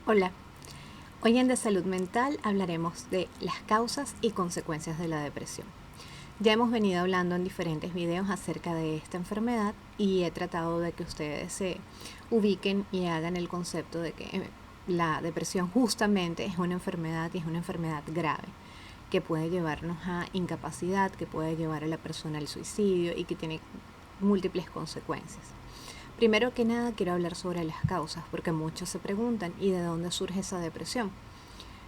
Hola, hoy en De Salud Mental hablaremos de las causas y consecuencias de la depresión. Ya hemos venido hablando en diferentes videos acerca de esta enfermedad y he tratado de que ustedes se ubiquen y hagan el concepto de que la depresión justamente es una enfermedad y es una enfermedad grave que puede llevarnos a incapacidad, que puede llevar a la persona al suicidio y que tiene múltiples consecuencias. Primero que nada quiero hablar sobre las causas, porque muchos se preguntan ¿y de dónde surge esa depresión?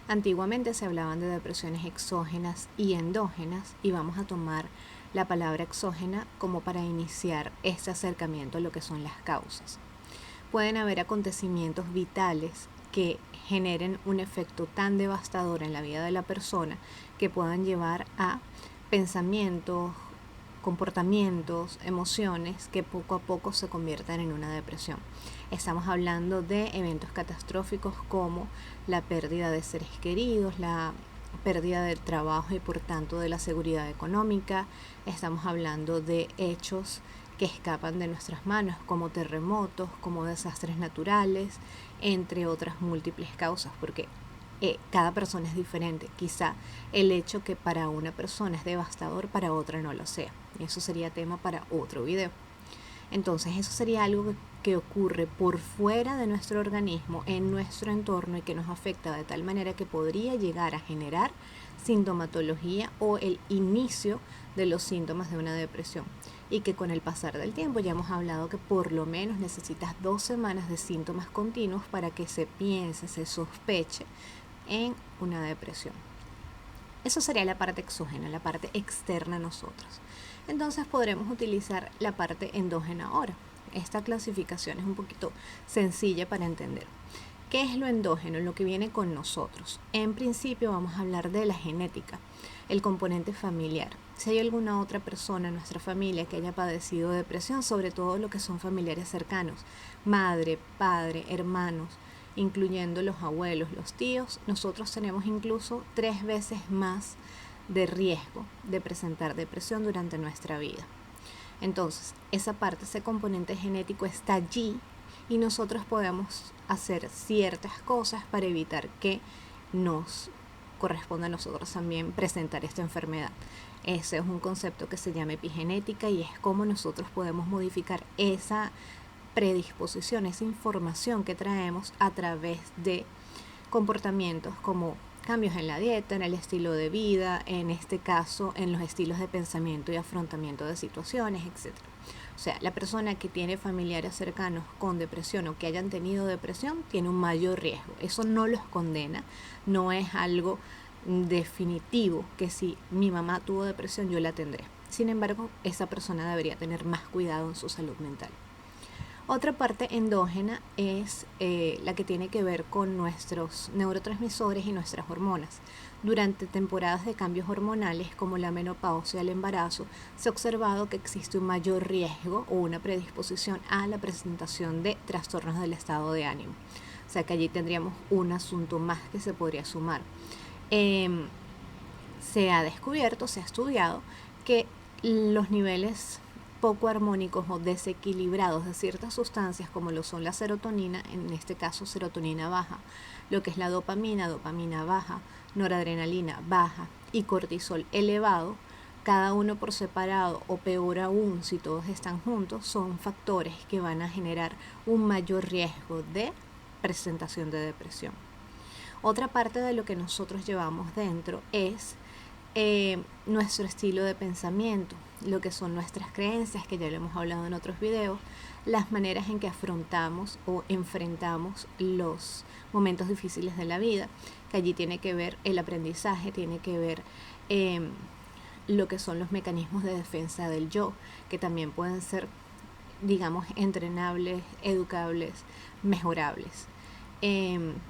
Antiguamente se hablaban de depresiones exógenas y endógenas y vamos a tomar la palabra exógena como para iniciar este acercamiento a lo que son las causas. Pueden haber acontecimientos vitales que generen un efecto tan devastador en la vida de la persona que puedan llevar a pensamientos, comportamientos, emociones que poco a poco se conviertan en una depresión. Estamos hablando de eventos catastróficos como la pérdida de seres queridos, la pérdida del trabajo y por tanto de la seguridad económica. Estamos hablando de hechos que escapan de nuestras manos, como terremotos, como desastres naturales, entre otras múltiples causas, porque cada persona es diferente. Quizá el hecho que para una persona es devastador, para otra no lo sea. Y eso sería tema para otro video. Entonces eso sería algo que ocurre por fuera de nuestro organismo, en nuestro entorno y que nos afecta de tal manera que podría llegar a generar sintomatología o el inicio de los síntomas de una depresión. Y que con el pasar del tiempo ya hemos hablado que por lo menos necesitas 2 semanas de síntomas continuos para que se piense, se sospeche en una depresión. Eso sería la parte exógena, la parte externa a nosotros. Entonces podremos utilizar la parte endógena ahora. Esta clasificación es un poquito sencilla para entender. ¿Qué es lo endógeno? Lo que viene con nosotros. En principio vamos a hablar de la genética, el componente familiar. Si hay alguna otra persona en nuestra familia que haya padecido depresión, sobre todo lo que son familiares cercanos, madre, padre, hermanos, incluyendo los abuelos, los tíos, nosotros tenemos incluso 3 veces más de riesgo de presentar depresión durante nuestra vida. Entonces, esa parte, ese componente genético está allí y nosotros podemos hacer ciertas cosas para evitar que nos corresponda a nosotros también presentar esta enfermedad. Ese es un concepto que se llama epigenética y es cómo nosotros podemos modificar esa predisposición, esa información que traemos a través de comportamientos como cambios en la dieta, en el estilo de vida, en este caso en los estilos de pensamiento y afrontamiento de situaciones, etc. O sea, la persona que tiene familiares cercanos con depresión o que hayan tenido depresión tiene un mayor riesgo. Eso no los condena, no es algo definitivo que si mi mamá tuvo depresión yo la tendré. Sin embargo, esa persona debería tener más cuidado en su salud mental. Otra parte endógena es la que tiene que ver con nuestros neurotransmisores y nuestras hormonas. Durante temporadas de cambios hormonales como la menopausia, el embarazo, se ha observado que existe un mayor riesgo o una predisposición a la presentación de trastornos del estado de ánimo. O sea que allí tendríamos un asunto más que se podría sumar. Se ha descubierto, se ha estudiado que los niveles poco armónicos o desequilibrados de ciertas sustancias como lo son la serotonina, en este caso serotonina baja, lo que es la dopamina, dopamina baja, noradrenalina baja y cortisol elevado, cada uno por separado o peor aún si todos están juntos, son factores que van a generar un mayor riesgo de presentación de depresión. Otra parte de lo que nosotros llevamos dentro es nuestro estilo de pensamiento, lo que son nuestras creencias, que ya lo hemos hablado en otros videos, las maneras en que afrontamos o enfrentamos los momentos difíciles de la vida, que allí tiene que ver el aprendizaje, tiene que ver lo que son los mecanismos de defensa del yo, que también pueden ser, digamos, entrenables, educables, mejorables.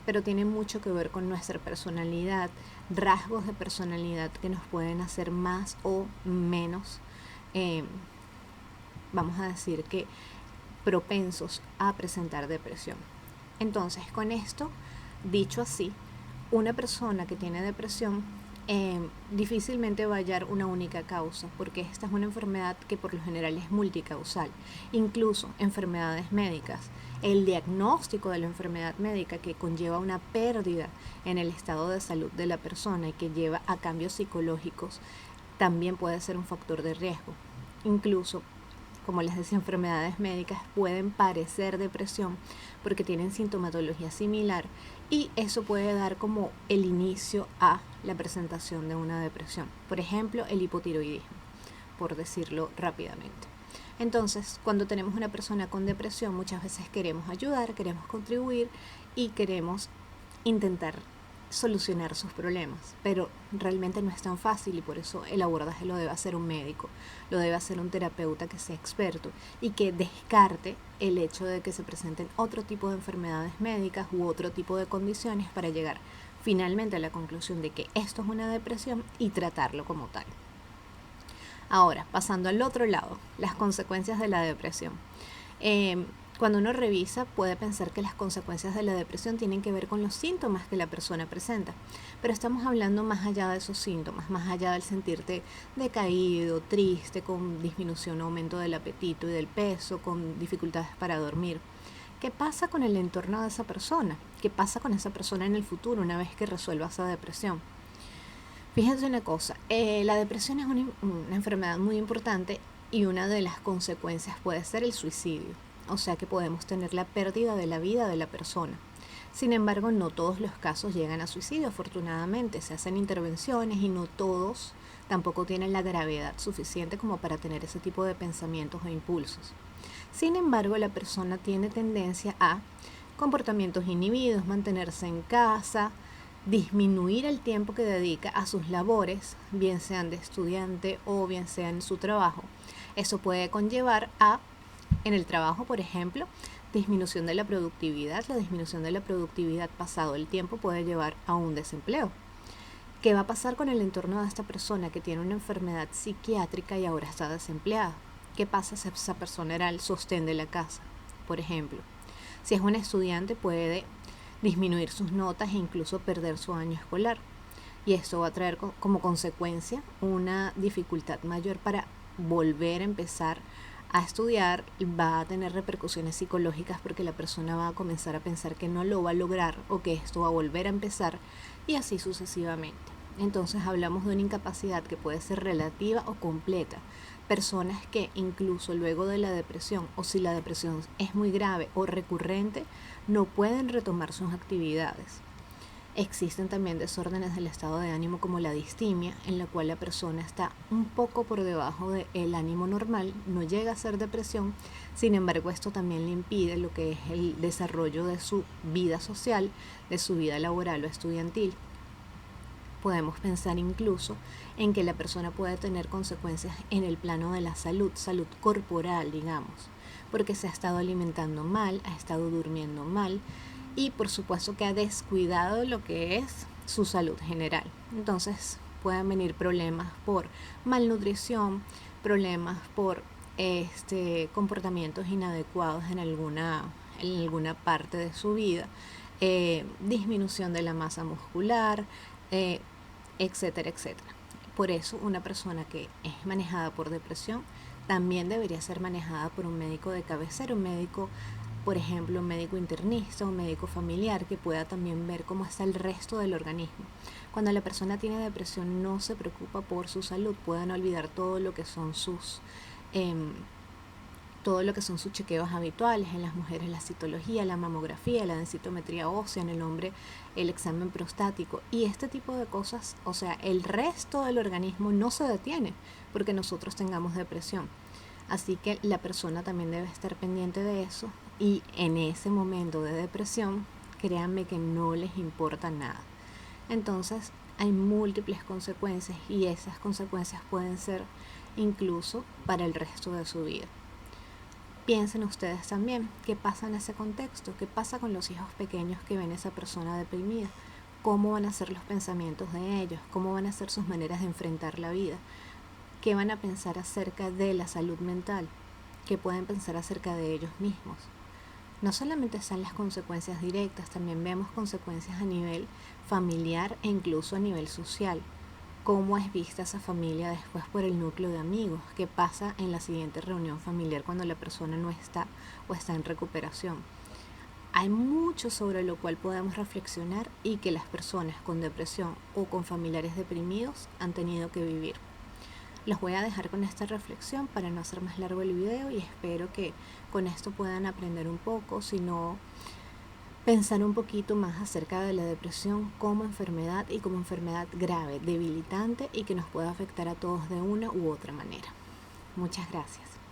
Pero tiene mucho que ver con nuestra personalidad, rasgos de personalidad que nos pueden hacer más o menos, vamos a decir que propensos a presentar depresión. Entonces, con esto, dicho así, una persona que tiene depresión difícilmente va a hallar una única causa, porque esta es una enfermedad que por lo general es multicausal. Incluso enfermedades médicas, el diagnóstico de la enfermedad médica que conlleva una pérdida en el estado de salud de la persona y que lleva a cambios psicológicos, también puede ser un factor de riesgo. Incluso, como les decía, enfermedades médicas pueden parecer depresión porque tienen sintomatología similar, y eso puede dar como el inicio a la presentación de una depresión. Por ejemplo, el hipotiroidismo, por decirlo rápidamente. Entonces, cuando tenemos una persona con depresión, muchas veces queremos ayudar, queremos contribuir y queremos intentar solucionar sus problemas, pero realmente no es tan fácil, y por eso el abordaje lo debe hacer un médico, lo debe hacer un terapeuta que sea experto y que descarte el hecho de que se presenten otro tipo de enfermedades médicas u otro tipo de condiciones para llegar finalmente a la conclusión de que esto es una depresión y tratarlo como tal. Ahora, pasando al otro lado, las consecuencias de la depresión. Cuando uno revisa, puede pensar que las consecuencias de la depresión tienen que ver con los síntomas que la persona presenta, pero estamos hablando más allá de esos síntomas, más allá del sentirte decaído, triste, con disminución o aumento del apetito y del peso, con dificultades para dormir. ¿Qué pasa con el entorno de esa persona? ¿Qué pasa con esa persona en el futuro una vez que resuelva esa depresión? Fíjense una cosa, la depresión es una enfermedad muy importante, y una de las consecuencias puede ser el suicidio, o sea que podemos tener la pérdida de la vida de la persona. Sin embargo, no todos los casos llegan a suicidio, afortunadamente, se hacen intervenciones y no todos tampoco tienen la gravedad suficiente como para tener ese tipo de pensamientos o impulsos. Sin embargo, la persona tiene tendencia a comportamientos inhibidos, mantenerse en casa, disminuir el tiempo que dedica a sus labores, bien sean de estudiante o bien sea en su trabajo. Eso puede conllevar a, en el trabajo, por ejemplo, disminución de la productividad. La disminución de la productividad pasado el tiempo puede llevar a un desempleo. ¿Qué va a pasar con el entorno de esta persona que tiene una enfermedad psiquiátrica y ahora está desempleada? ¿Qué pasa si esa persona era el sostén de la casa? Por ejemplo, si es un estudiante, puede disminuir sus notas e incluso perder su año escolar. Y esto va a traer como consecuencia una dificultad mayor para volver a empezar a estudiar. Va a tener repercusiones psicológicas porque la persona va a comenzar a pensar que no lo va a lograr o que esto va a volver a empezar, y así sucesivamente. Entonces hablamos de una incapacidad que puede ser relativa o completa. Personas que incluso luego de la depresión, o si la depresión es muy grave o recurrente, no pueden retomar sus actividades. Existen también desórdenes del estado de ánimo como la distimia, en la cual la persona está un poco por debajo del ánimo normal, no llega a ser depresión. Sin embargo, esto también le impide lo que es el desarrollo de su vida social, de su vida laboral o estudiantil. Podemos pensar incluso en que la persona puede tener consecuencias en el plano de la salud, salud corporal, digamos, porque se ha estado alimentando mal, ha estado durmiendo mal, y por supuesto que ha descuidado lo que es su salud general. Entonces pueden venir problemas por malnutrición, problemas por comportamientos inadecuados en alguna parte de su vida, disminución de la masa muscular, etcétera, etcétera. Por eso una persona que es manejada por depresión también debería ser manejada por un médico de cabecera, un médico, por ejemplo, un médico internista, un médico familiar, que pueda también ver cómo está el resto del organismo. Cuando la persona tiene depresión no se preocupa por su salud, pueden olvidar todo lo que son sus chequeos habituales. En las mujeres la citología, la mamografía, la densitometría ósea, en el hombre el examen prostático, y este tipo de cosas. O sea, el resto del organismo no se detiene porque nosotros tengamos depresión. Así que la persona también debe estar pendiente de eso, y en ese momento de depresión, créanme que no les importa nada. Entonces hay múltiples consecuencias, y esas consecuencias pueden ser incluso para el resto de su vida. Piensen ustedes también, ¿qué pasa en ese contexto? ¿Qué pasa con los hijos pequeños que ven a esa persona deprimida? ¿Cómo van a ser los pensamientos de ellos? ¿Cómo van a ser sus maneras de enfrentar la vida? ¿Qué van a pensar acerca de la salud mental? ¿Qué pueden pensar acerca de ellos mismos? No solamente están las consecuencias directas, también vemos consecuencias a nivel familiar e incluso a nivel social. cómo es vista esa familia después por el núcleo de amigos, qué pasa en la siguiente reunión familiar cuando la persona no está o está en recuperación. Hay mucho sobre lo cual podemos reflexionar y que las personas con depresión o con familiares deprimidos han tenido que vivir. Los voy a dejar con esta reflexión para no hacer más largo el video y espero que con esto puedan aprender un poco, sino pensar un poquito más acerca de la depresión como enfermedad y como enfermedad grave, debilitante y que nos puede afectar a todos de una u otra manera. Muchas gracias.